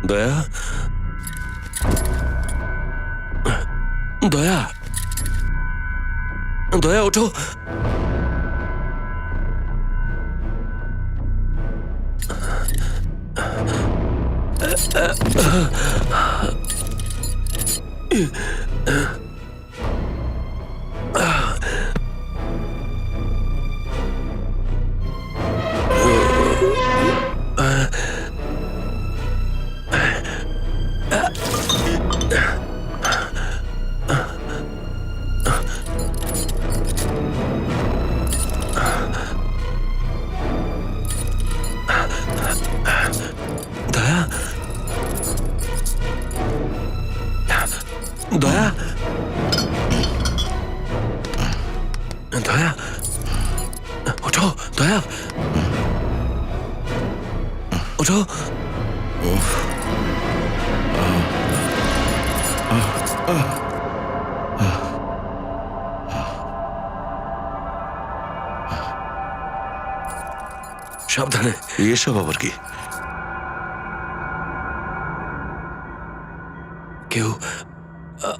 দয়া, দয়া, দয়া ওঠো। দয়া, দয়া, ওঠো। দয়া, ওঠো। সাবধানে। এসব আবার কি? কেউ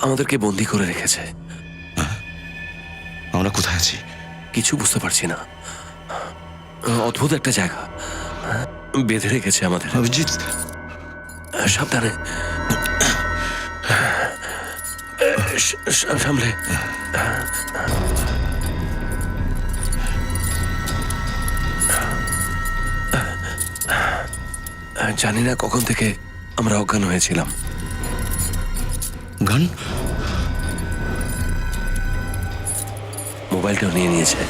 আমাদেরকে বন্দি করে রেখেছে। আমরা কোথায় আছি? কিছু বুঝতে পারছি না। অদ্ভুত একটা জায়গা, বেঁধে রেখেছে আমাদের। অভিজিৎ, সাবধানে, সামলে। জানি না কখন থেকে আমরা অজ্ঞান হয়েছিলাম। গান? মোবাইলটাও নিয়ে নিয়েছে।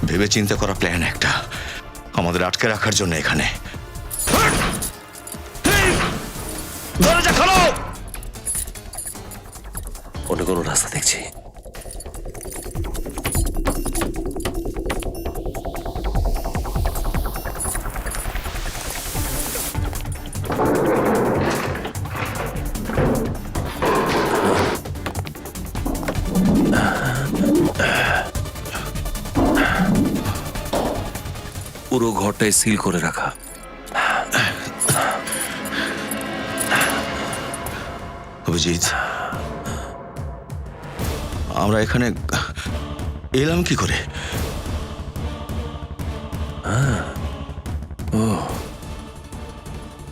ভেবে চিন্তা করা প্ল্যান একটা, আমাদের আটকে রাখার জন্য এখানে। দরজা খোলো! অন্য কোনো রাস্তা দেখছি। পুরো ঘরটাই সিল করে রাখা। অভিজিৎ, আমরা এখানে এলাম কি করে?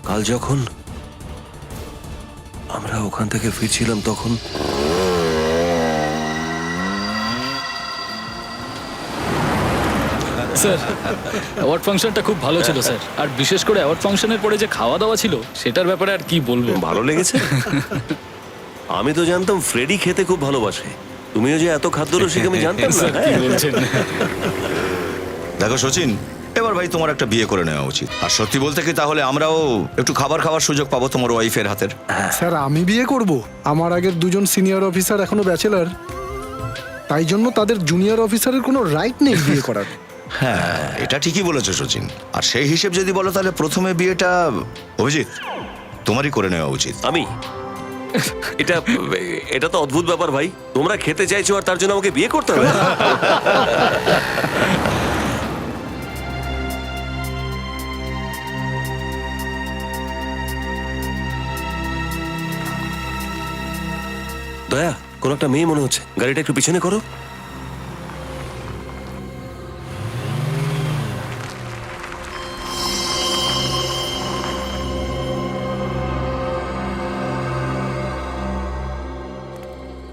কাল যখন আমরা ওখান থেকে ফিরছিলাম তখন স্যার, অ্যাওয়ার্ড ফাংশনটা খুব ভালো ছিল স্যার। আর বিশেষ করে অ্যাওয়ার্ড ফাংশনের পরে যে খাওয়া দাওয়া ছিল সেটার ব্যাপারে আর কি বলবো। ভালো লেগেছে। আমি তো জানতাম ফ্রেডি খেতে খুব ভালোবাসে, তুমিও যে এত খাদ্যরসিক আমি জানতাম না। স্যার, কি বলছেন? দেখো সচিন, এবার ভাই তোমার একটা বিয়ে করে নেওয়া উচিত। আর সত্যি বলতে কি, তাহলে আমরাও একটু খাবার খাওয়ার সুযোগ পাবো তোমার ওয়াইফের হাতের। স্যার, আমি বিয়ে করব? আমার আগের দুজন সিনিয়র অফিসার এখনো ব্যাচেলার, তাই জন্য তাদের জুনিয়র অফিসারের কোনো রাইট নেই বিয়ে করার। হ্যাঁ, এটা ঠিকই বলেছো সচিন। আর সেই হিসেব যদি বলো তাহলে প্রথমে বিয়েটা অভিজিৎ তোমারই করে নেওয়া উচিত। আমি এটা এটা তো অদ্ভুত ব্যাপার ভাই, তোমরা খেতে চাইছো আর তার জন্য আমাকে বিয়ে করতে হবে? দয়া, কোন একটা মেয়ে মনে হচ্ছে, গাড়িটা একটু পিছনে করো।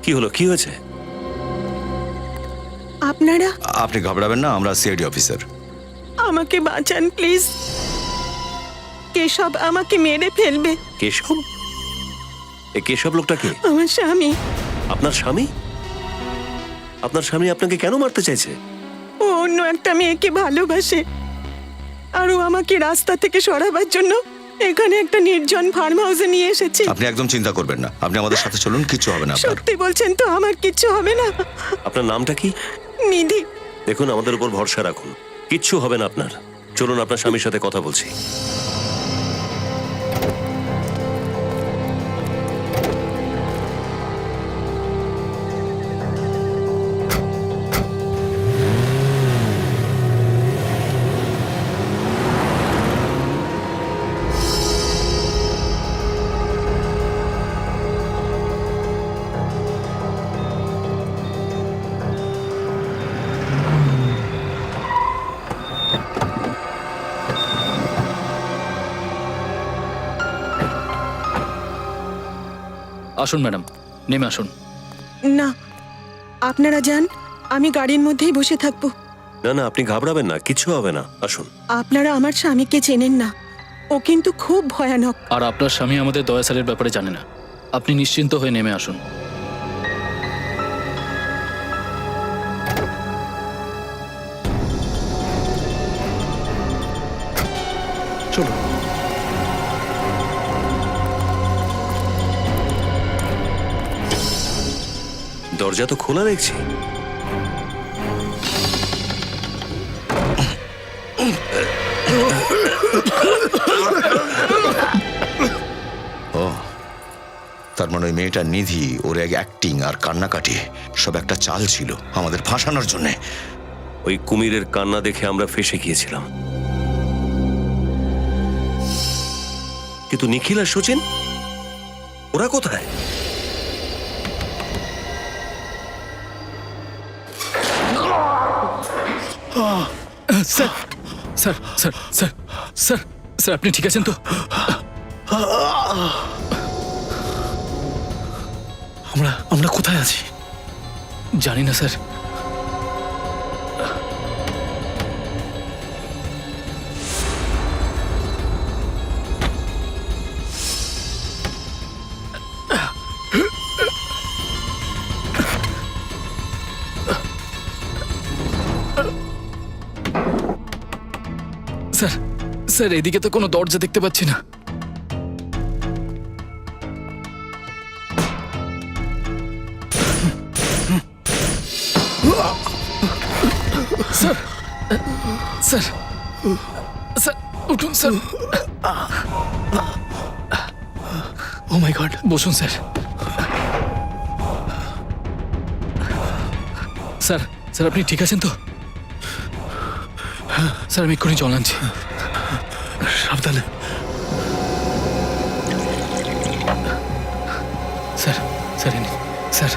কি হলো, কি হয়েছে? আপনারা আপনি ঘাবড়াবেন না, আমরা সিআইডি অফিসার। আমাকে বাঁচান প্লিজ। কেশব আমাকে মেরে ফেলবে। কেশব? এই কেশব লোকটা কে? আমার স্বামী। আপনার স্বামী? আপনার স্বামী আপনাকে কেন মারতে চাইছে? ও অন্য একটা মেয়েকে ভালোবাসে, আর ও আমাকে রাস্তা থেকে সরাবার জন্য এখানে একটা নির্জন ফার্ম হাউসে নিয়ে এসেছে। আপনি একদম চিন্তা করবেন না, আপনি আমাদের সাথে চলুন, কিচ্ছু হবে না আপনার। সত্যি বলছেন তো? আমার কিচ্ছু হবে না? আপনার নামটা কি? নিধি। দেখুন, আমাদের উপর ভরসা রাখুন, কিচ্ছু হবে না আপনার। চলুন, আপনার স্বামীর সাথে কথা বলছি। আসুন ম্যাডাম, নেমে আসুন। না, আপনারা যান, আমি গাড়ির মধ্যেই বসে থাকবো। না না, আপনি ঘাবড়াবেন না, কিচ্ছু হবে না, আসুন। আপনারা আমার স্বামীকে চেনেন না, ও কিন্তু খুব ভয়ানক। আর আপনার স্বামী আমাদের দয়া স্যারের ব্যাপারে জানে না। আপনি নিশ্চিন্ত হয়ে নেমে আসুন। চলো। দরজা তো খোলা দেখছি। ও, তার মানে ওই মেয়েটা নিধি, ওর এক অ্যাক্টিং আর কান্নাকাটি সব একটা চাল ছিল আমাদের ফাঁসানোর জন্যে। ওই কুমিরের কান্না দেখে আমরা ফেঁসে গিয়েছিলাম। কিন্তু নিখিল আর সচিন, ওরা কোথায়? Sir sir sir sir sir sir, আপনি ঠিক আছেন তো? আমরা কোথায় আছি? জানি না স্যার। স্যার স্যার, এদিকে তো কোনো দরজা দেখতে পাচ্ছি না। স্যার স্যার স্যার, উঠুন স্যার। ও মাই গড! বসুন স্যার। স্যার স্যার, আপনি ঠিক আছেন তো? স্যার, আমি এক্ষুনি জল আনছি। সাবধানে। স্যার স্যার, এই নিন। স্যার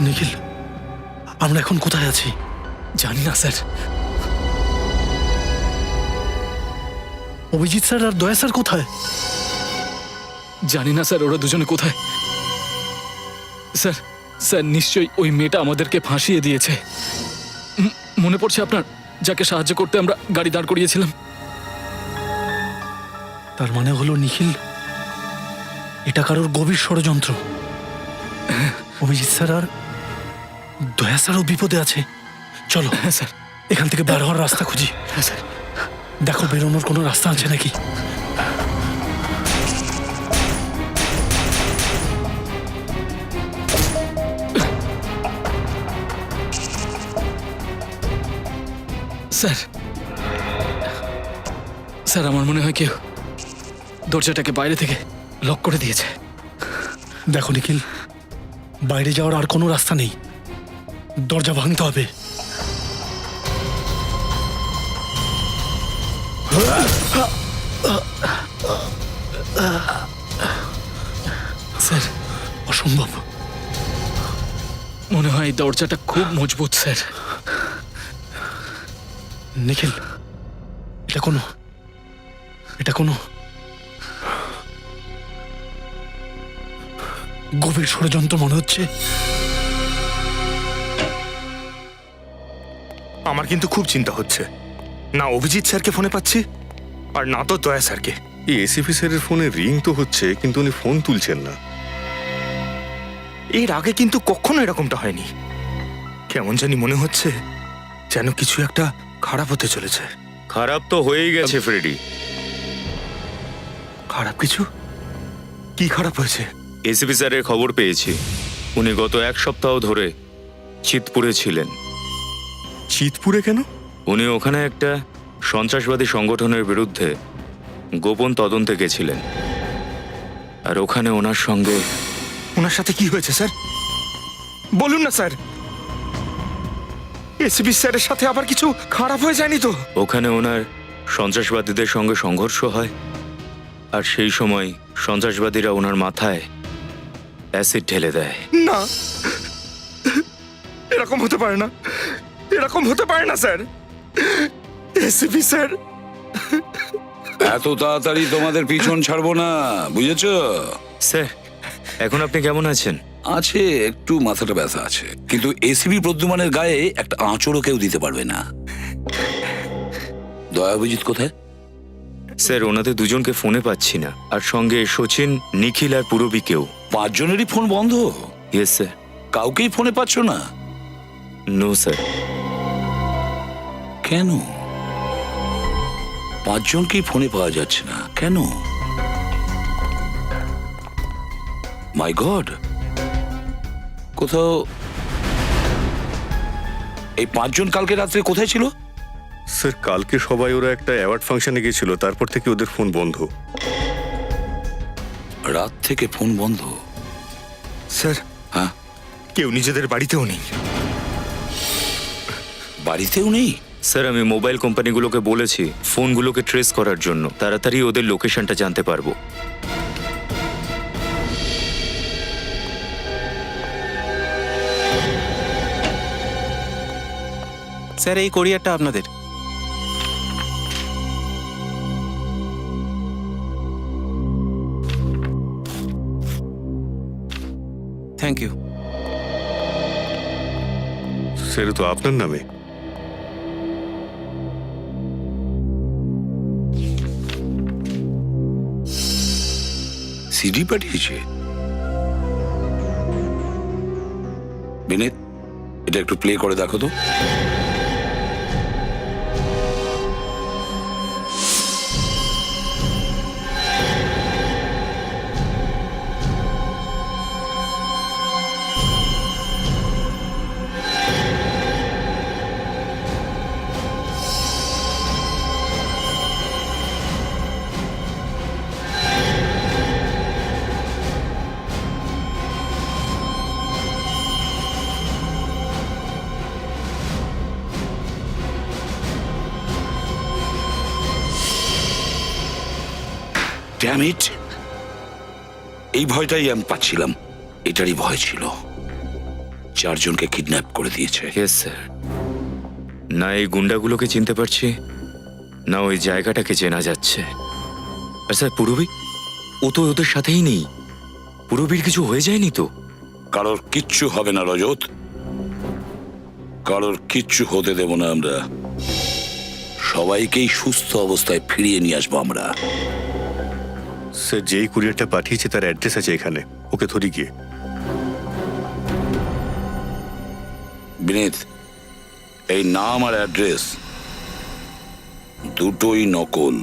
নিখিল, আমরা এখন কোথায় আছি? জানি না স্যার। অভিজিৎ স্যার আর দয়া স্যার কোথায়? জানি না স্যার, ওরা দুজনে কোথায়। স্যার স্যার, নিশ্চয়ই ওই মেয়েটা আমাদেরকে ফাঁসিয়ে দিয়েছে। মনে পড়ছে আপনার, যাকে সাহায্য করতে আমরা গাড়ি দাঁড় করিয়েছিলাম? তার মানে হলো নিখিল, এটা কারোর গভীর ষড়যন্ত্র। অভিজিৎ স্যার আর দয়া স্যারও বিপদে আছে। চলো হ্যাঁ স্যার। এখান থেকে বার হওয়ার রাস্তা খুঁজি। হ্যাঁ স্যার। দেখো বেরোনোর কোনো রাস্তা আছে নাকি। স্যার স্যার আমার মনে হয় কেউ দরজাটাকে বাইরে থেকে লক করে দিয়েছে। দেখো নিখিল, বাইরে যাওয়ার আর কোনো রাস্তা নেই, দরজা ভাঙতে হবে। স্যার অসম্ভব। মনে হয় এই দরজাটা খুব মজবুত স্যার। নিখিল, এটা কোনো গভীর ষড়যন্ত্র মনে হচ্ছে। আমার কিন্তু খুব চিন্তা হচ্ছে, না অভিজিৎ স্যারকে ফোনে পাচ্ছি আর না তো দয়া স্যারকে। এই এসিপি স্যারের ফোনে রিং তো হচ্ছে, কিন্তু উনি ফোন তুলছেন না। এর আগে কিন্তু কখনো এরকমটা হয়নি। কেমন জানি মনে হচ্ছে যেন কিছু একটা খারাপ হতে চলেছে। খারাপ তো হয়েই গেছে ফ্রেডি। খারাপ কিছু? কি খারাপ হয়েছে? এসিপি স্যারের খবর পেয়েছি, উনি গত 1 সপ্তাহ ধরে চিতপুরে ছিলেন। চিতপুরে কেন? উনি ওখানে একটা সন্ত্রাসবাদী সংগঠনের বিরুদ্ধে গোপন তদন্তে গেছিলেন, আর ওখানে ওনার সঙ্গে ওনার সাথে কি হয়েছে স্যার? বলুন না স্যার। এসিপি স্যারের সাথে আবার কিছু খারাপ হয়ে যায়নি তো? ওখানে ওনার সন্ত্রাসবাদীদের সঙ্গে সংঘর্ষ হয়, আর সেই সময় সন্ত্রাসবাদীরা ওনার মাথায় অ্যাসিড ঢেলে দেয়। না, এরকম হতে পারে না, এরকম হতে পারে না স্যার। এসিপি স্যার, এত তাড়াতাড়ি তোমাদের পিছন ছাড়বো না, বুঝেছো? স্যার, এখন আপনি কেমন আছেন? আছে, একটু মাথাটা ব্যথা আছে, কিন্তু এসিবি প্রদ্যুমানের গায়ে একটা আঁচড়ও কেউ দিতে পারবে না। দয়া অভিজিৎ কোথায়? স্যার, ওনাদের দুজনকে ফোনে পাচ্ছি না, আর সঙ্গে সচিন, নিখিল আর পুরবীকেও। 5 জনেরই ফোন বন্ধ? Yes sir. কাউকেই ফোনে পাচ্ছ না? No sir. কেন? 5 জনকেই ফোনে পাওয়া যাচ্ছে না কেন? মাই গড, কোথাও এই 5 জন কালকে রাত্রে কোথায় ছিল? স্যার, কালকে সবাই ওরা একটা অ্যাওয়ার্ড ফাংশনে গিয়েছিল, তারপর থেকে ওদের ফোন বন্ধ। রাত থেকে ফোন বন্ধ? স্যার হ্যাঁ, কেউ নিজেদের বাড়িতেও নেই। বাড়িতেও নেই? স্যার, আমি মোবাইল কোম্পানিগুলোকে বলেছি ফোনগুলোকে ট্রেস করার জন্য, তাড়াতাড়ি ওদের লোকেশনটা জানতে পারবো। স্যার, এই কোরিয়ারটা আপনাদের। Thank you. স্যার, তো আপনার নামে। সিডি পাঠিয়েছে বিনীত, এটা একটু প্লে করে দেখো তো। Damn it! এই ভয়টাই আমি পাচ্ছিলাম, এটারই ভয় ছিল। 4 জনকে কিডন্যাপ করে দিয়েছে। Yes sir. না এই গুন্ডাগুলোকে চিনতে পারছি, না ওই জায়গাটাকে চেনা যাচ্ছে। আর স্যার, পুরবী, ও তো ওদের সাথেই নেই। পুরবীর কিছু হয়ে যায়নি তো? কারোর কিচ্ছু হবে না রজত, কারোর কিচ্ছু হতে দেব না আমরা। সবাইকেই সুস্থ অবস্থায় ফিরিয়ে নিয়ে আসবো আমরা। স্যার, যেই কুরিয়ারটা পাঠিয়েছে তার অ্যাড্রেস আছে এখানে, ওকে ধরি গিয়ে। বিনীত, এই নাম আর অ্যাড্রেস দুটোই নকল।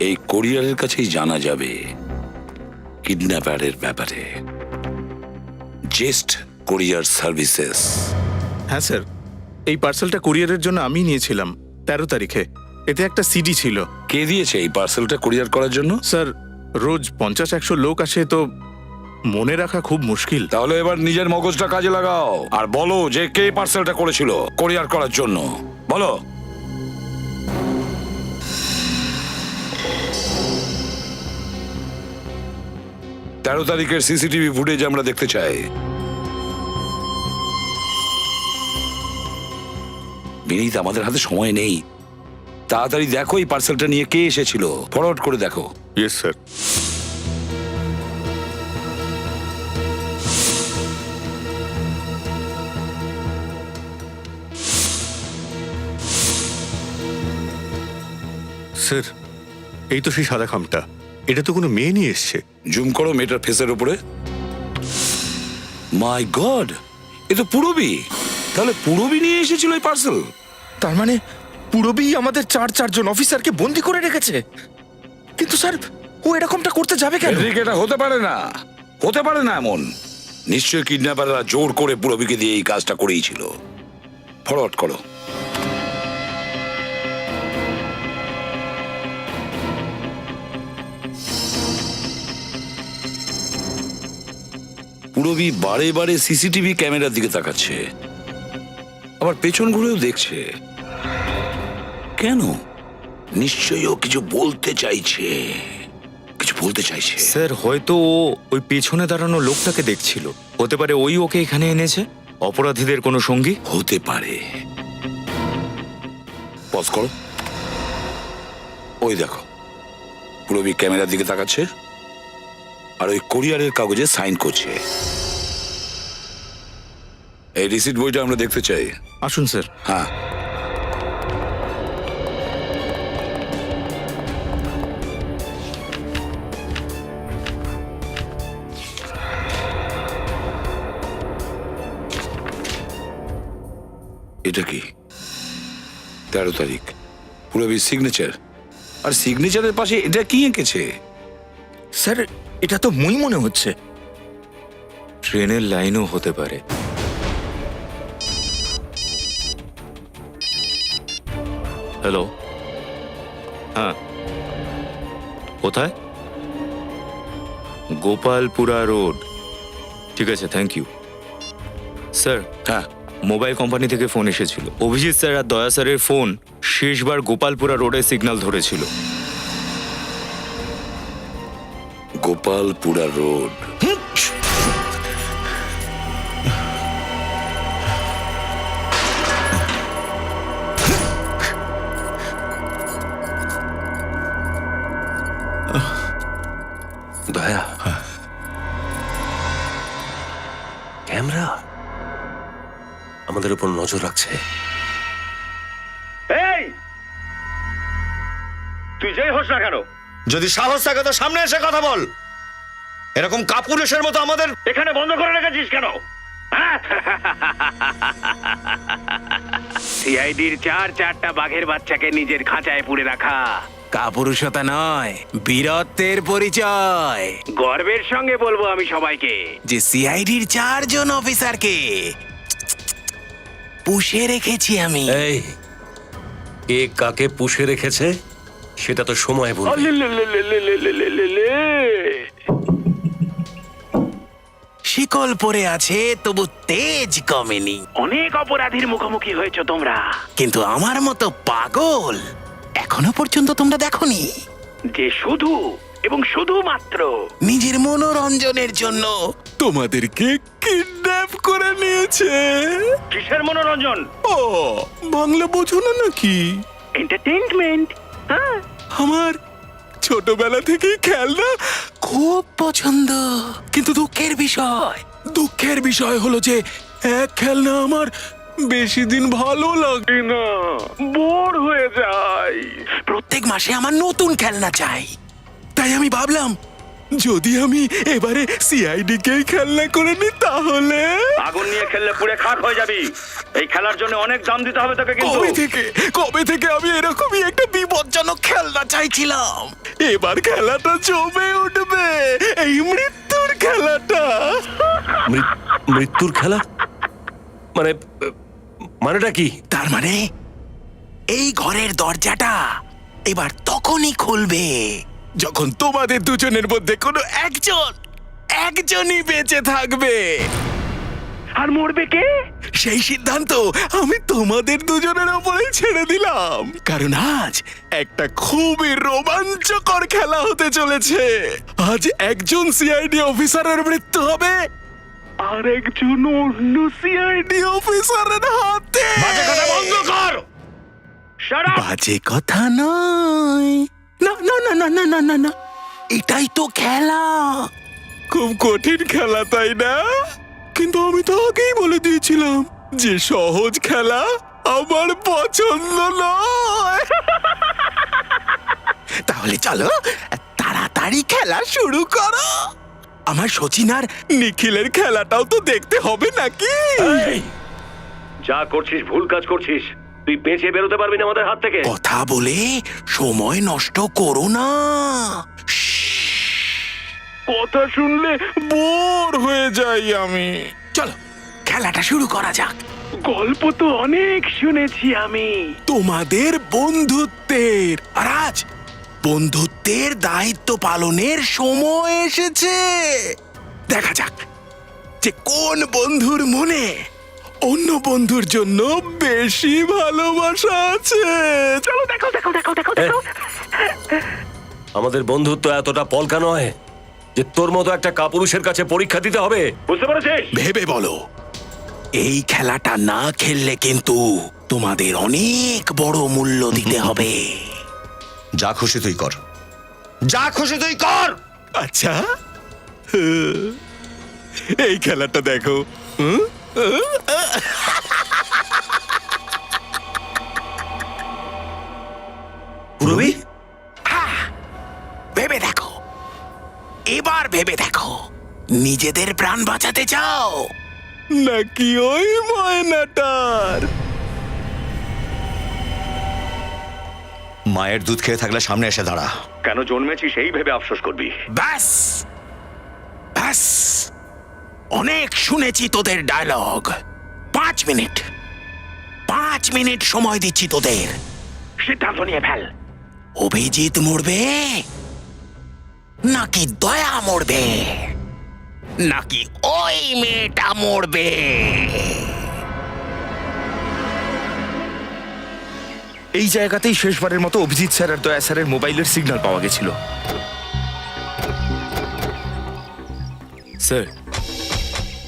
এই কোরিয়ারের কাছেই জানা যাবে কিডন্যাপারের ব্যাপারে। জেস্ট কোরিয়ার সার্ভিসেস। হ্যাঁ স্যার, এই পার্সেলটা কুরিয়ারের জন্য আমি নিয়েছিলাম 13 তারিখে। এতে একটা সিডি ছিল। কে দিয়েছে এই পার্সেলটা কুরিয়ার করার জন্য? স্যার রোজ 50-100 লোক আসে, তো মনে রাখা খুব মুশকিল। তাহলে এবার নিজের মগজটা কাজে লাগাও আর বলো যে কে পার্সেলটা করেছিল কুরিয়ার করার জন্য, বলো। তেরো তারিখের সিসিটিভি ফুটেজ আমরা দেখতে চাই। বিনীত, আমাদের হাতে সময় নেই, তাড়াতাড়ি দেখো এই পার্সেলটা নিয়ে কে এসেছিল, ফরওয়ার্ড করে দেখো। Yes sir. স্যার, এই তো সেই সাদা খামটা। এটা তো কোনো মেয়ে নিয়ে এসছে। জুম করো মেয়েটার ফেসের উপরে। মাই গড, এ তো পুরবী। তাহলে পুরবী নিয়ে এসেছিল এই পার্সেল। তার মানে পুরবী আমাদের চারজন অফিসারকে বন্দি করে রেখেছে। কিন্তু স্যার, ও এরকমটা করতে যাবে কেন? এদিকে এটা হতে পারে না, হতে পারে না এমন। নিশ্চয়ই কিডন্যাপাররা জোর করে পুরবীকে দিয়ে এই কাজটা করেইছিল। ফরওয়ার্ড করো। পুরবী বারে বারে সিসিটিভি ক্যামেরার দিকে তাকাচ্ছে, আবার পেছন ঘুরেও দেখছে। কেন? নিশ্চয়ই ও কিছু বলতে চাইছে, কিছু বলতে চাইছে। স্যার, হয়তো ও ওই পেছনে দাঁড়ানো লোকটাকে দেখছিল। হতে পারে ওই ওকে এখানে এনেছে, অপরাধীদের কোনো সঙ্গী। হতে পারে। পজ করো। ওই দেখো, পুরবী ক্যামেরার দিকে তাকাচ্ছে আর ওই কোরিয়ারের কাগজে সাইন করছে। এই রিসিট বইটা আমরা দেখতে চাই। আসুন স্যার। হ্যাঁ, এটা কি? 13 তারিখ, পুরবীর সিগনেচার। আর সিগনেচারের পাশে এটা কি এঁকেছে? স্যার, এটা তো মই মনে হচ্ছে। ট্রেনের লাইনও হতে পারে। হ্যালো, হ্যাঁ, কোথায়? গোপালপুরা রোড। ঠিক আছে, থ্যাংক ইউ স্যার। হ্যাঁ, মোবাইল কোম্পানি থেকে ফোন এসেছিল। অভিজিৎ স্যার আর দয়া স্যারের ফোন শেষবার গোপালপুরা রোডে সিগন্যাল ধরেছিল। গোপালপুরা রোড। দয়া, ক্যামেরা আমাদের উপর নজর রাখছে। তুই যেই হোস না কেন, যদি সাহস থাকে তো সামনে এসে কথা বল। এরকম কাপুরুষের মতো আমাদের এখানে বন্ধ করে রেখেছিস কেন? সিআইডির চারটা বাঘের বাচ্চাকে নিজের খাঁচায় পুরে রাখা কাপুরুষতা নয়, বীরত্বের পরিচয়। গর্বের সঙ্গে বলবো আমি সবাইকে যে সিআইডির 4 জন অফিসারকে পুষে রেখেছি আমি। এই, কে কাকে পুষে রেখেছে সেটা তো সময় বলবে। শিকল পরে আছে তবু তেজ কমেনি। অনেক অপরাধীর মুখোমুখি হয়েছ তোমরা, কিন্তু আমার মতো পাগল এখনো পর্যন্ত তোমরা দেখোনি, যে শুধু এবং শুধুমাত্র নিজের মনোরঞ্জনের জন্য তোমাদেরকে কিডন্যাপ করে নিয়েছে। কিসের মনোরঞ্জন? ও, বাংলা বোঝো না নাকি? এন্টারটেইনমেন্ট। হ্যাঁ, আমার ছোটবেলা থেকেই খেলনা খুব পছন্দ। কিন্তু দুঃখের বিষয় হলো যে এক খেলনা আমার বেশি দিন ভালো লাগে না, বোর হয়ে যায়। প্রত্যেক মাসে আমার নতুন খেলনা চাই। তাই আমি ভাবলাম, যদি আমি এবারে সিআইডি কেই খেলনা করে নি তাহলে। আগুন নিয়ে খেললে পুড়ে খাক হয়ে যাবি। এই খেলার জন্য অনেক দাম দিতে হবে তোকে। কিন্তু কবে থেকে আমি এরকমই একটা বিপজ্জনক খেলনা চাইছিলাম। এবার খেলাটা জমে উঠবে, এই মৃত্যুর খেলাটা। মৃত্যুর খেলা মানেটা কি? তার মানে এই ঘরের দরজাটা এবার তখনই খুলবে যখন তোমাদের দুজনের মধ্যে কোনো একজনই বেঁচে থাকবে। আর মরবে কে সেই সিদ্ধান্ত আমি তোমাদের দুজনের ওপরেই ছেড়ে দিলাম, কারণ আজ একটা খুবই রোমাঞ্চকর খেলা হতে চলেছে। আজ একজন সিআইডি অফিসারের মৃত্যু হবে আর একজন অন্য সিআইডি অফিসারের হাতে। বাজে কথা বন্ধ কর। বাজে কথা নয়, না না না না না না না না, এটাই তো খেলা। খুব কঠিন খেলা তাই না? কিন্তু আমি তো আগেই বলে দিয়েছিলাম যে সহজ খেলা আমার পছন্দ নয়। তাহলে চলো তাড়াতাড়ি খেলা শুরু করো। আমার সচিন আর নিখিলের খেলাটাও তো দেখতে হবে নাকি? যা করছিস ভুল কাজ করছিস। তুই বেঁচে বেরোতে পারবি না আমাদের হাত থেকে। কথা বলে সময় নষ্ট করো না। কথা শুনলে বোর হয়ে যাই আমি। চলো খেলাটা শুরু করা যাক। গল্প তো অনেক শুনেছি আমি তোমাদের বন্ধুত্বের, আর আজ বন্ধুত্বের দায়িত্ব পালনের সময় এসেছে। দেখা যাক যে কোন বন্ধুর মনে অন্য বন্ধুর জন্য বেশি ভালোবাসা আছে। চলো দেখো দেখো দেখো দেখো দেখো। আমাদের বন্ধুত্ব এতটা পলকা নয় যে তোর মতো একটা কাপুরুষের কাছে পরীক্ষা দিতে হবে, বুঝতে পেরেছিস? ভেবে বলো, এই খেলাটা না খেললে কিন্তু তোমাদের অনেক বড় মূল্য দিতে হবে। যা খুশি তুই কর, যা খুশি তুই কর। আচ্ছা, এই খেলাটা দেখো। পুরবি, ভেবে দেখো, এবার ভেবে দেখো, নিজেদের প্রাণ বাঁচাতে চাও নাকি ওই ময়নাটার? মায়ের দুধ খেয়ে থাকলে সামনে এসে দাঁড়া। কেন জন্মেছি সেই ভেবে আফসোস করবি? ব্যাস ব্যাস, অনেক শুনেছি তোদের ডায়লগ। 5 মিনিট, 5 মিনিট সময় দিচ্ছি তোদের, সিদ্ধান্ত নিয়ে ফেল। অভিজিৎ মরবে নাকি দয়া মরবে, নাকি ওই মেয়েটা মরবে? এই জায়গাতেই শেষবারের মতো অভিজিৎ স্যার আর দয়া স্যারের মোবাইলের সিগন্যাল পাওয়া গেছিল। স্যার,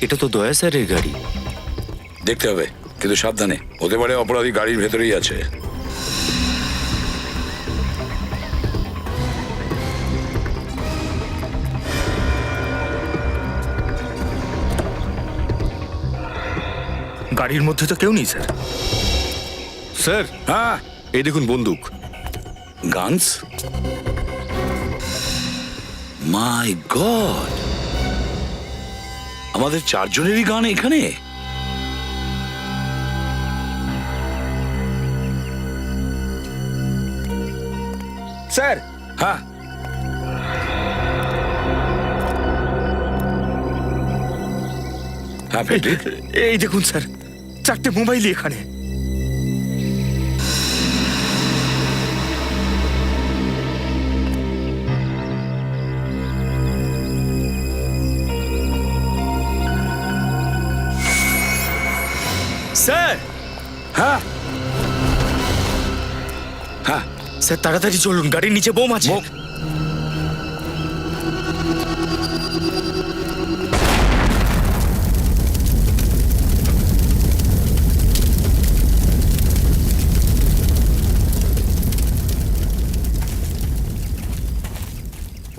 এটা তো দয়া স্যারের গাড়ি। দেখতে হবে, কিন্তু সাবধানে, হতে পারে অপরাধী গাড়ির ভেতরেই আছে। গাড়ির মধ্যে তো কেউ নেই স্যার। স্যার, হ্যাঁ, এই দেখুন বন্দুক। গানস, মাই গড, আমাদের 4 জনেরই গান এখানে। স্যার, হ্যাঁ, হ্যাঁ ফেডরিক, এই দেখুন স্যার, 4টে মোবাইলই এখানে। স্যার, হ্যাঁ হ্যাঁ, স্যার তাড়াতাড়ি চলুন, গাড়ির নিচে বোম আছে।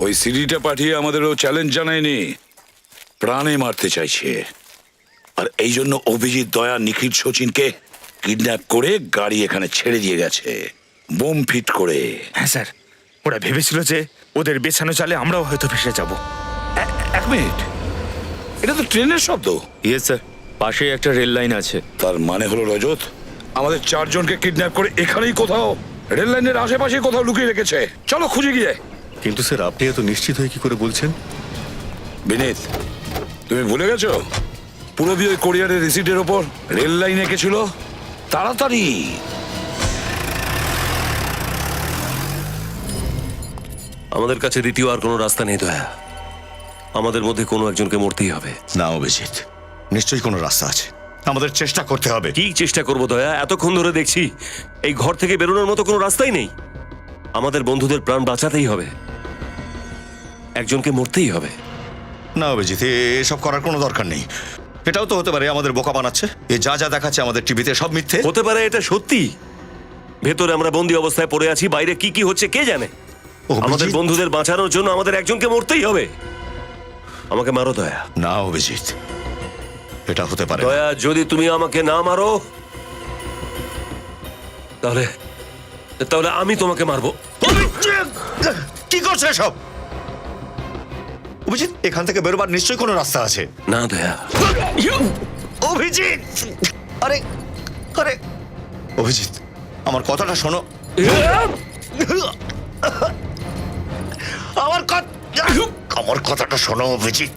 ওই সিডিটা পাঠিয়ে আমাদেরও চ্যালেঞ্জ জানায়নি, প্রাণে মারতে চাইছে। আর এই জন্য অভিজিৎ, দয়া, নিখিল, সচিনকে কিডন্যাপ করে গাড়ি এখানে ছেড়ে দিয়ে গেছে, বোম ফিট করে। হ্যাঁ স্যার, ওরা ভেবেছিল যে ওদের বেছানো চালে আমরাও হয়তো ভেসে যাব। 1 মিনিট, এটা তো ট্রেনের শব্দ। ইয়েস স্যার, পাশেই একটা রেল লাইন আছে। তার মানে হলো রজত আমাদের 4 জনকে কিডন্যাপ করে এখানেই কোথাও রেল লাইনের আশেপাশে কোথাও লুকিয়ে রেখেছে। চলো খুঁজে গিয়ে। কিন্তু স্যার, আপনি এত নিশ্চিত হয়ে কি করে বলছেন? বিনীত, তুমি ভুলে গেছো পুরবী ওই কোরিয়ারের রিসিটের ওপর রেল লাইন এঁকেছিল? তাড়াতাড়ি আমাদের কাছে দ্বিতীয় আর কোনো রাস্তা নেই দয়া। আমাদের মধ্যে কোনো একজনকে মরতেই হবে। না অভিজিৎ, নিশ্চয়ই কোনো রাস্তা আছে, আমাদের চেষ্টা করতে হবে। কি চেষ্টা করবো দয়া? এতক্ষণ ধরে দেখছি এই ঘর থেকে বেরোনোর মতো কোনো রাস্তাই নেই। আমাদের বন্ধুদের প্রাণ বাঁচাতেই হবে, একজনকে মরতেই হবে। না অভিজিৎ, এসব করার কোনো দরকার নেই। এটাও তো হতে পারে আমাদের বোকা বানাচ্ছে। এ যা যা দেখাচ্ছে আমাদের টিভিতে সব মিথ্যে। হতে পারে এটা সত্যি। ভেতরে আমরা বন্দি অবস্থায় পড়ে আছি, বাইরে কি কি হচ্ছে কে জানে। অভিজিৎ, আমাদের বন্ধুদের বাঁচানোর জন্য আমাদের একজনকে মরতেই হবে। আমাকে মারো দয়া। না অভিজিৎ, এটা হতে পারে না। দয়া, যদি তুমি আমাকে না মারো তাহলে তাহলে আমি তোমাকে মারবো। কি করছে সব? অভিজিৎ, এখান থেকে বেরোবার নিশ্চয়ই কোনো রাস্তা আছে। না দয়া। অভিজিৎ, আরে আরে অভিজিৎ, আমার কথাটা শোনো। আমার কথাটা শোনো অভিজিৎ।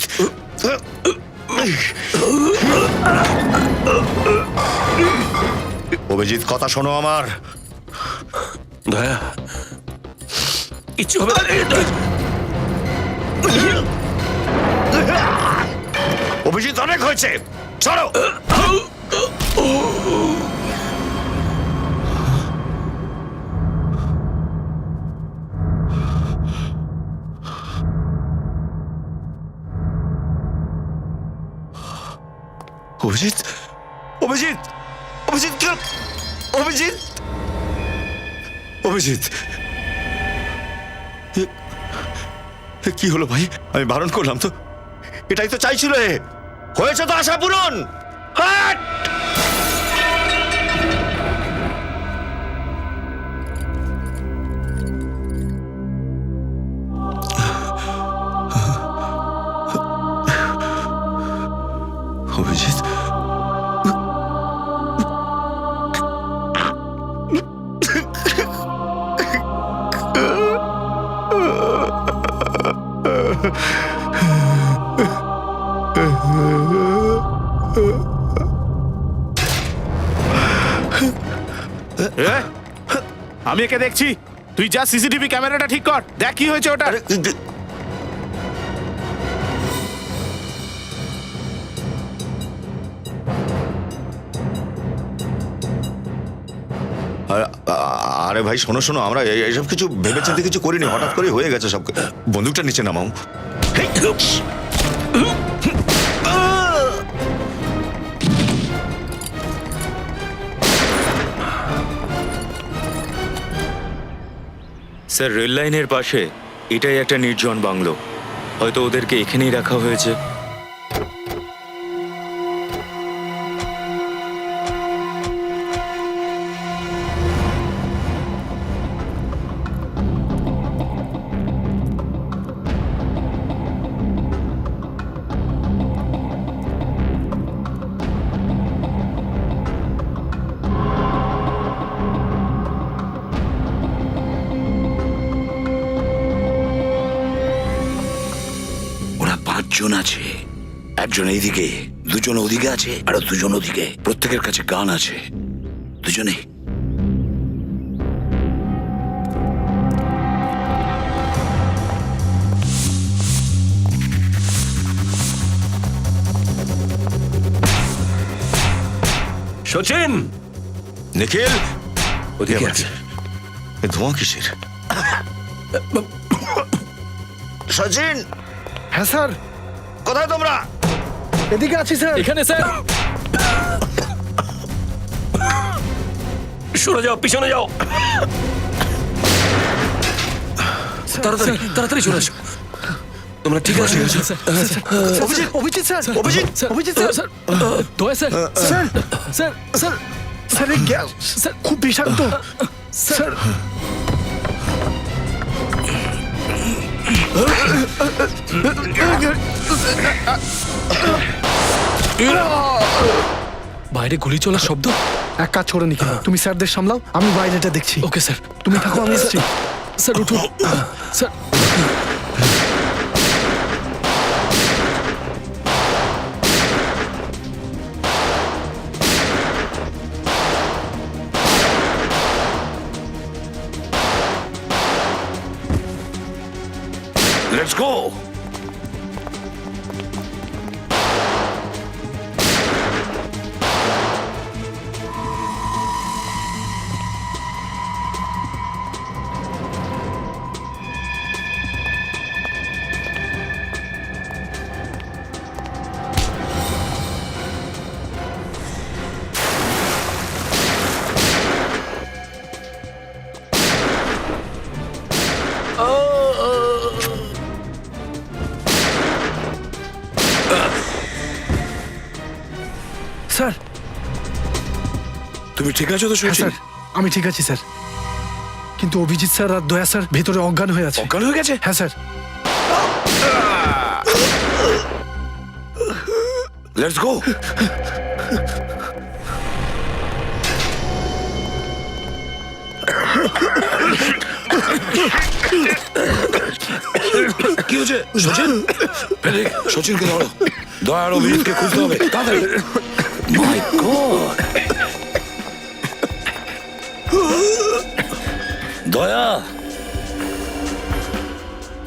অভিজিৎ, কথা শোনো আমার। দয়া, কিচ্ছু হবে না। অভিজিৎ, অনেক হয়েছে, ছাড়ো। অভিজিৎ, অভিজিৎ, অভিজিৎ, অভিজিৎ, অভিজিৎ, কি হলো ভাই? আমি বারণ করলাম তো, এটাই তো চাইছিল। হয়েছে তো আশা পূরণ। হাট! অভিজিৎ, আমি একে দেখছি, তুই যা সিসিটিভি ক্যামেরাটা ঠিক কর, দেখ কি হয়েছে ওটা। আরে ভাই শোনো শোনো, আমরা এইসব কিছু ভেবেচিন্তে কিছু করিনি, হঠাৎ করে হয়ে গেছে সব। বন্দুকটা নিচে নামাও। স্যার, রেল লাইনের পাশে এটাই একটা নির্জন বাংলো। হয়তো ওদেরকে এখানেই রাখা হয়েছে। ওরা 5 জন আছে, একজন এইদিকে, দুজন ওদিকে আছে, আর দুজন ওদিকে। প্রত্যেকের কাছে গান আছে, দুজনে। সচিন, নিখিল, ওদিকে আছে। এ ধোঁয়া কিসের? সচিন, হ্যাঁ স্যার, কোথায় তোমরা? এদিকে আছি স্যার। এখানে স্যার। সরে যাও, পিছনে যাও। তাড়াতাড়ি তাড়াতাড়ি চলে আসো। তোমরা ঠিক আছে? Abhijit, Abhijit sir, Abhijit, Abhijit sir, sir, Daya sir. Sir, sir, sir, sir এই গ্যাস স্যার খুব বিষাক্ত স্যার। বাইরে গুলি চলার শব্দ। এক কাজ করো নিখিল, তুমি স্যারদের সামলাও, আমি বাইরেটা দেখছি। Okay sir. তুমি থাকো, আমি এসছি। স্যার উঠুন। Sir, let's go. স্যার। তুমি ঠিক আছো তো হ্যাঁ সচিন? স্যার, আমি ঠিক আছি স্যার, কিন্তু অভিজিৎ স্যার আর দয়া স্যার ভেতরে অজ্ঞান হয়ে আছে। অজ্ঞান হয়ে গেছে? হ্যাঁ স্যার। Let's go. কি হচ্ছে সচিন? সচিনকে ধরো, দয়া আর অভিজিৎকে খুঁজতে হবে তাড়াতাড়ি। My god! Daya,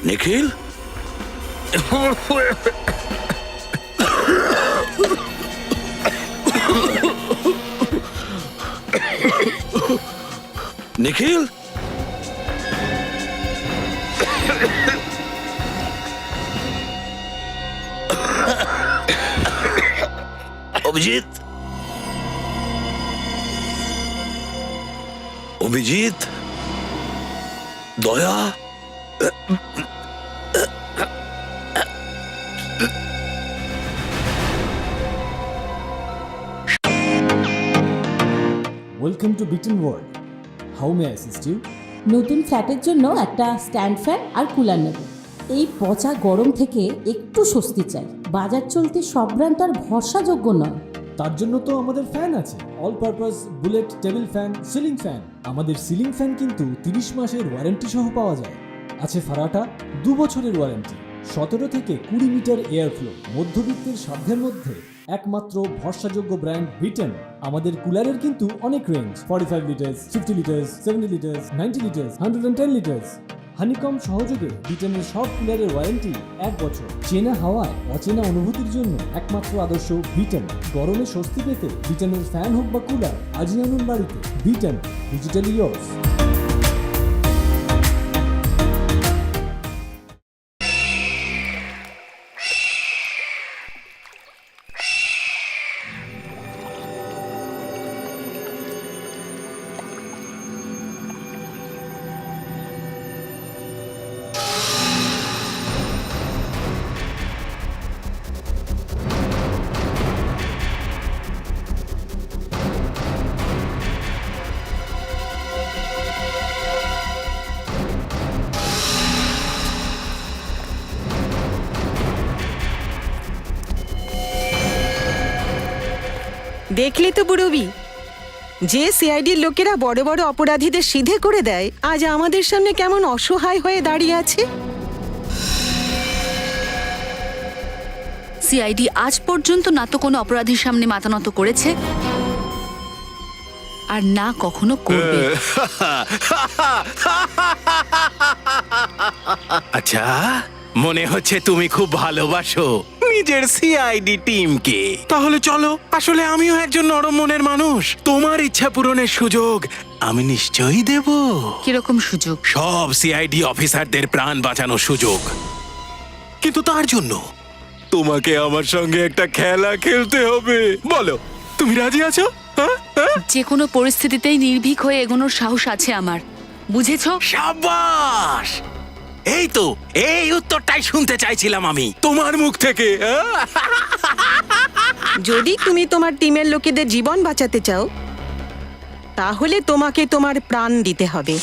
Nikhil, Nikhil, Abhijit, Abhijit, Daya, welcome to bitten world. How may I assist you? নতুন ফ্ল্যাটের জন্য একটা স্ট্যান্ড ফ্যান আর কুলার নেব। এই পচা গরম থেকে একটু স্বস্তি চাই। বাজার চলতে সব ব্র্যান্ড আর ভরসাযোগ্য নয়। তার জন্য তো আমাদের ফ্যান আছে, all purpose bullet table fan, ceiling fan. আমাদের সিলিং ফ্যান কিন্তু 30 মাসের ওয়ারেন্টি সহ পাওয়া যায়। আছে ফারাটা 2 বছরের ওয়ারেন্টি, 17 থেকে 20 মিটার এয়ার ফ্লো, মধ্যবিত্তের সাধ্যের মধ্যে একমাত্র ভরসাযোগ্য ব্র্যান্ড বিটেন। আমাদের কুলারের কিন্তু অনেক range, 45 litres, 50 litres, 70 litres, 90 litres, 110 litres. Honeycomb সহযোগে বিটেনের সব কুলারের ওয়ারেন্টি 1 বছর। চেনা হাওয়ায় অচেনা অনুভূতির জন্য একমাত্র আদর্শ বিটেন। গরমে স্বস্তি পেতে বিটেনের ফ্যান হোক বা কুলার, আজই আনুন বাড়িতে। Beaten, digitally years. দেখলি তো বুড়বি, যে সিআইডির লোকেরা বড় বড় অপরাধীদের সিধে করে দেয়, আজ আমাদের সামনে কেমন অসহায় হয়ে দাঁড়িয়ে আছে। সিআইডি আজ পর্যন্ত না তো কোনো অপরাধীর সামনে মাথা নত করেছে, আর না কখনো করবে। আচ্ছা, মনে হচ্ছে তুমি খুব ভালোবাসো নিজের সিআইডি টিমকে। তাহলে চলো, আসলে আমিও একজন নরম মনের মানুষ। তোমার ইচ্ছা পূরণের সুযোগ আমি নিশ্চয়ই দেব। কিরকম সুযোগ? সব সিআইডি অফিসারদের প্রাণ বাঁচানোর সুযোগ। কিন্তু তার জন্য তোমাকে আমার সঙ্গে একটা খেলা খেলতে হবে। বলো, তুমি রাজি আছো? যে কোনো পরিস্থিতিতেই নির্ভীক হয়ে এগোনোর সাহস আছে আমার, বুঝেছো? সাবাস! এই তো, এই উত্তরটাই শুনতে চাইছিলাম আমি তোমার মুখ থেকে। যদি তুমি তোমার টিমের লোকেদের জীবন বাঁচাতে চাও, তাহলে তোমাকে তোমার প্রাণ দিতে হবে।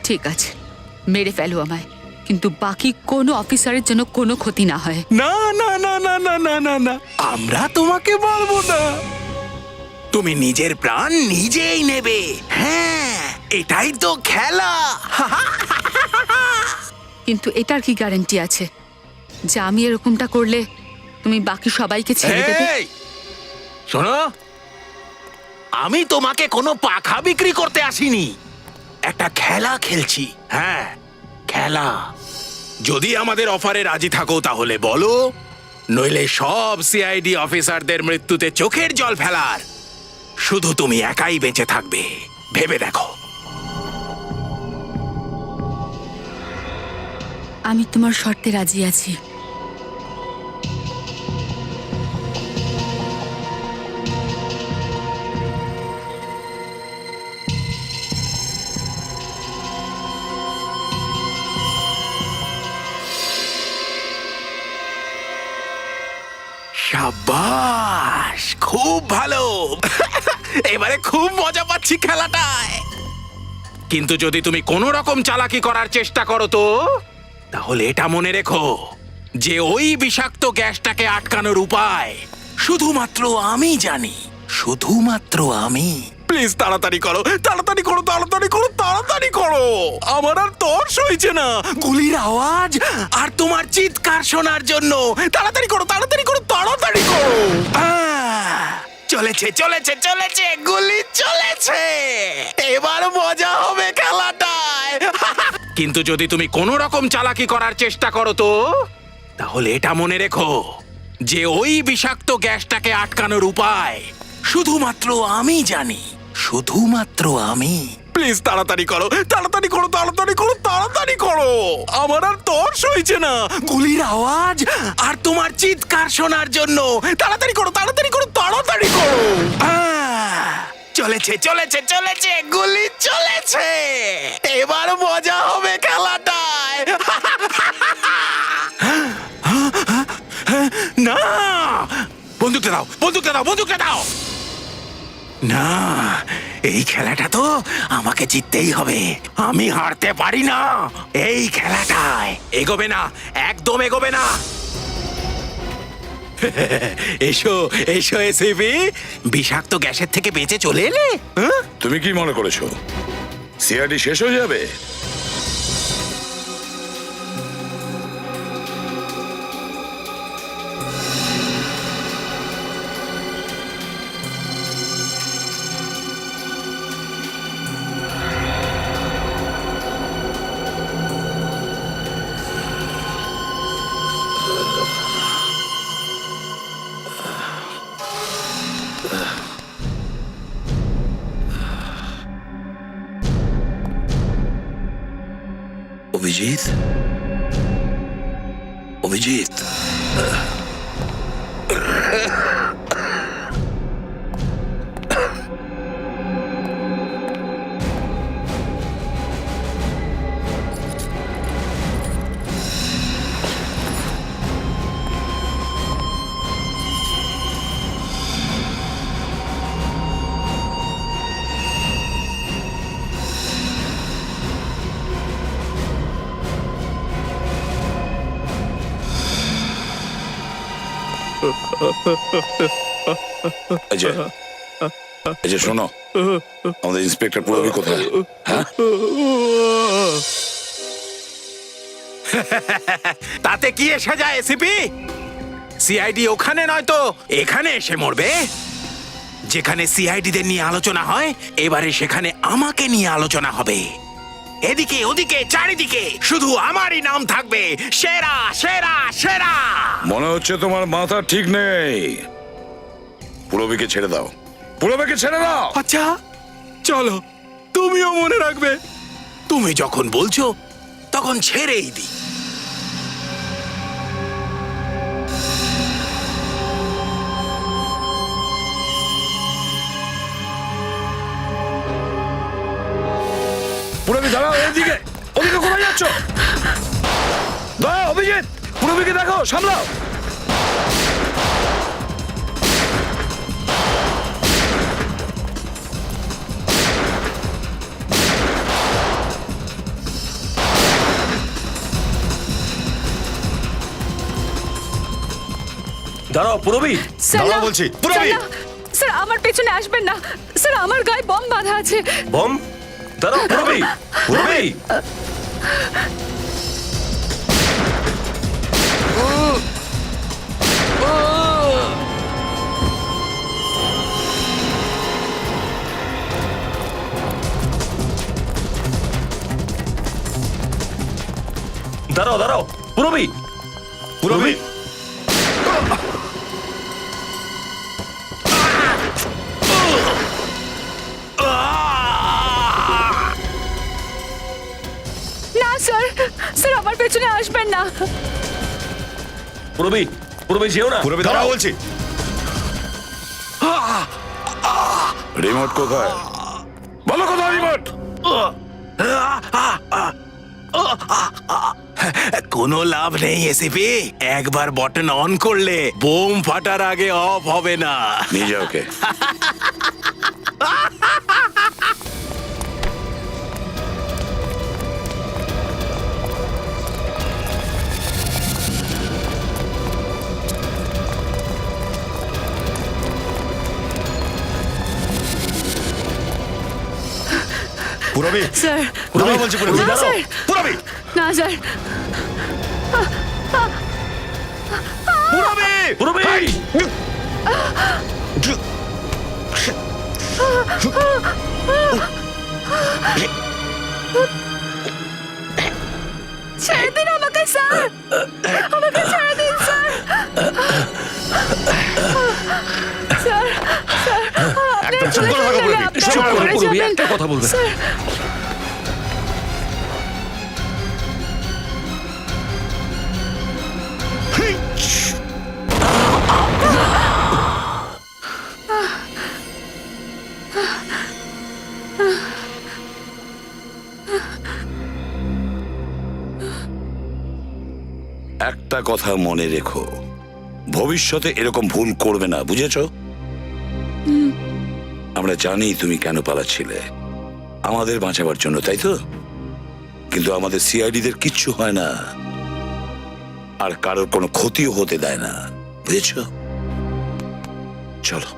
ঠিক আছে, মেরে ফেলো আমায়, কিন্তু বাকি কোনো অফিসারের জন্য কোনো ক্ষতি না হয়। না না না না না না না না, আমরা তোমাকে বলবো না। তুমি নিজের প্রাণ নিজেই নেবে। হ্যাঁ, এটাই তো খেলা। কিন্তু এটার কি গ্যারান্টি আছে যে আমি এরকমটা করলে তুমি বাকি সবাইকে ছেড়ে দেবে? এই, শোনো, আমি তোমাকে কোনো পাখা বিক্রি করতে আসিনি, একটা খেলা খেলছি। হ্যাঁ, খেলা। যদি আমাদের অফারে রাজি থাকো তাহলে বলো, নইলে সব সিআইডি অফিসারদের মৃত্যুতে চোখের জল ফেলার শুধু তুমি একাই বেঁচে থাকবে। ভেবে দেখো। আমি তোমার শর্তে রাজি আছি। সাবাস, খুব ভালো। এবারে খুব মজা পাচ্ছি খেলাটায়। কিন্তু যদি তুমি কোনো রকম চালাকি করার চেষ্টা করো তো, তাহলে এটা মনে রেখো যে ওই বিষাক্ত গ্যাসটাকে আটকানোর উপায় শুধুমাত্র আমি জানি, শুধুমাত্র আমি। প্লিজ তাড়াতাড়ি করো, তাড়াতাড়ি করো, তাড়াতাড়ি করো, তাড়াতাড়ি করো। আমার আর তর্স হয়েছে না গুলির আওয়াজ আর তোমার চিৎকার শোনার জন্য। তাড়াতাড়ি করো, তাড়াতাড়ি করো, তাড়াতাড়ি করো। চলেছে, চলেছে, চলেছে, গুলি চলেছে। এবার মজা হবে খেলাটায়। কিন্তু যদি তুমি কোনো রকম চালাকি করার চেষ্টা করো তো, তাহলে এটা মনে রেখো যে ওই বিষাক্ত গ্যাসটাকে আটকানোর উপায় শুধুমাত্র আমি জানি, শুধুমাত্র আমি। প্লিজ তাড়াতাড়ি করো, তাড়াতাড়ি করো, তাড়াতাড়ি করো, তাড়াতাড়ি করো। আমার আর তর্স হয়েছে না গুলির আওয়াজ আর তোমার চিৎকার শোনার জন্য। তাড়াতাড়ি করো, তাড়াতাড়ি করো, তাড়াতাড়ি করো। চলেছে, চলেছে, চলেছে, গুলি চলেছে। এবার মজা হবে খেলাটায়। না, বন্দুকটা দাও, বন্দুকটা দাও, বন্দুকটা দাও। না, এই খেলাটা তো আমাকে জিততেই হবে। আমি হারতে পারি না এই খেলাটায়। এগোবে না, একদম এগোবে না। এসো, এসো এসিপি, বিষাক্ত গ্যাসের থেকে বেঁচে চলে এলে। তুমি কি মনে করেছো সিআইডি শেষ হয়ে যাবে? অভিজিৎ, অভিজিৎ, অজয়, অজয় শোনো, আমাদের ইন্সপেক্টর পুরবি কোথায়? হ্যাঁ, তাতে কি এসে যায় এসিপি? সিআইডি ওখানে নয় তো এখানে এসে মরবে। যেখানে সিআইডিদের নিয়ে আলোচনা হয়, এবারে সেখানে আমাকে নিয়ে আলোচনা হবে। এদিকে ওদিকে চারিদিকে শুধু আমারই নাম থাকবে, সেরা, সেরা, সেরা। মনে হচ্ছে তোমার মাথা ঠিক নেই। পুরবিকে ছেড়ে দাও, পুরবিকে ছেড়ে দাও। আচ্ছা চলো, তুমিও মনে রাখবে। তুমি যখন বলছো তখন ছেড়েই দিই। পুরবি দাঁড়াও, এদিকে, ওদিকে কোথায় যাচ্ছ? দাঁড়াও অভিজিৎ, পুরবিকে দেখো, সামলাও। দাঁড়াও পুরবি, দাঁড়াও বলছি, পুরবি। স্যার, আমার পেছনে আসবেন না স্যার, আমার গায়ে বম বাঁধা আছে। বম? দাঁড়াও পুরবি, পুরবি। দাঁড়াও দাঁড়াও, পুরবি পুরবি না স্যার, স্যার আমার পেছনে আসবেন না। পুরবি পুরবি যেও না। পুরবি দাঁড়াও বলছি। রিমোট কোথায়? বলো কোথায় রিমোট? কোনো লাভ নেই এসিপি, একবার বটন অন করলে বোম ফাটার আগে অফ হবে না। নিয়ে যাও ওকে। পুরবি স্যার দাঁড়াও বলছি, পুরবি না দাঁড়াও। স্যার, পুরবি না স্যার। পুরবি পুরবি ছেড়ে দিন আমাকে স্যার, আমাকে ছেড়ে দিন স্যার। স্যার, স্যার, আপনি একদম চুপ করে থাকো, চলে পুরবি। গেলে চুপ আপনারা করো, মরে পুরবি, যাবেন। একটা কথা বলবেন। স্যার, একটা কথা মনে রেখো, ভবিষ্যতে এরকম ভুল করবে না, বুঝেছো? আমরা জানি তুমি কেন পালাচ্ছিলে, আমাদের বাঁচাবার জন্য, তাই তো? কিন্তু আমাদের সিআইডিদের কিচ্ছু হয় না, আর কারোর কোনো ক্ষতিও হতে দেয় না, বুঝেছো? চলো।